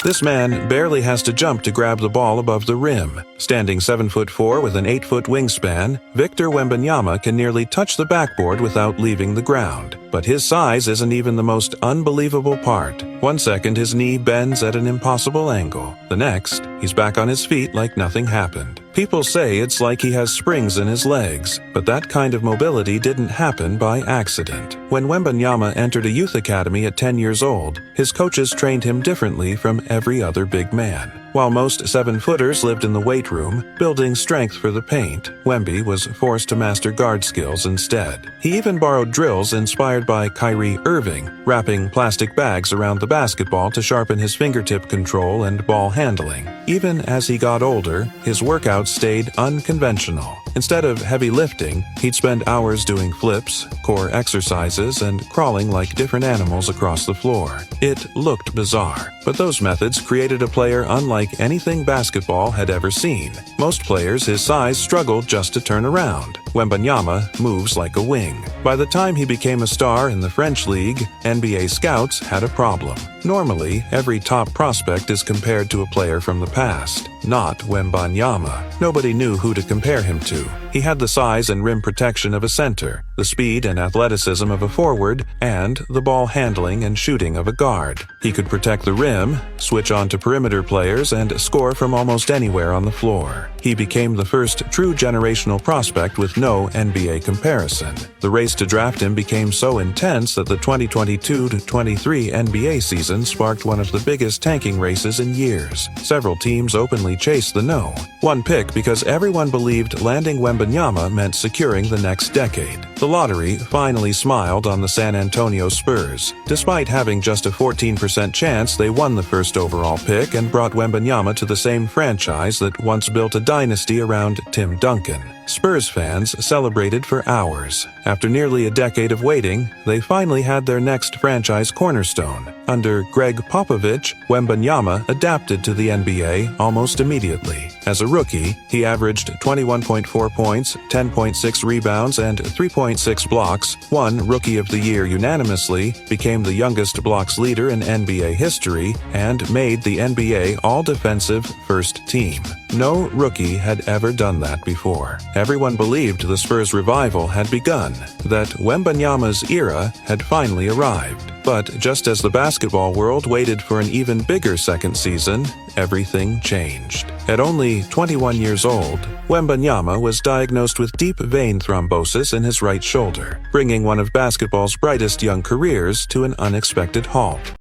This man barely has to jump to grab the ball above the rim. Standing 7'4" with an 8-foot wingspan, Victor Wembanyama can nearly touch the backboard without leaving the ground. But his size isn't even the most unbelievable part. One second his knee bends at an impossible angle. The next, he's back on his feet like nothing happened. People say it's like he has springs in his legs, but that kind of mobility didn't happen by accident. When Wembanyama entered a youth academy at 10 years old, his coaches trained him differently from every other big man. While most 7-footers lived in the weight room, building strength for the paint, Wemby was forced to master guard skills instead. He even borrowed drills inspired by Kyrie Irving, wrapping plastic bags around the basketball to sharpen his fingertip control and ball handling. Even as he got older, his workouts stayed unconventional. Instead of heavy lifting, he'd spend hours doing flips, core exercises, and crawling like different animals across the floor. It looked bizarre, but those methods created a player unlike anything basketball had ever seen. Most players his size struggled just to turn around. Wembanyama moves like a wing. By the time he became a star in the French League, NBA scouts had a problem. Normally, every top prospect is compared to a player from the past, not Wembanyama. Nobody knew who to compare him to. He had the size and rim protection of a center, the speed and athleticism of a forward, and the ball handling and shooting of a guard. He could protect the rim, switch on to perimeter players, and score from almost anywhere on the floor. He became the first true generational prospect with no NBA comparison. The race to draft him became so intense that the 2022-23 NBA season sparked one of the biggest tanking races in years. Several teams openly chased the #1 pick because everyone believed landing Wembanyama meant securing the next decade. The lottery finally smiled on the San Antonio Spurs. Despite having just a 14% chance, they won the first overall pick and brought Wembanyama to the same franchise that once built a dynasty around Tim Duncan. Spurs fans celebrated for hours. After nearly a decade of waiting, they finally had their next franchise cornerstone. Under Greg Popovich, Wembanyama adapted to the NBA almost immediately. As a rookie, he averaged 21.4 points, 10.6 rebounds, and 3.6 blocks, won Rookie of the Year unanimously, became the youngest blocks leader in NBA history, and made the NBA All-Defensive First Team. No rookie had ever done that before. Everyone believed the Spurs' revival had begun, that Wembanyama's era had finally arrived. But just as the basketball world waited for an even bigger second season, everything changed. At only 21 years old, Wembanyama was diagnosed with deep vein thrombosis in his right shoulder, bringing one of basketball's brightest young careers to an unexpected halt.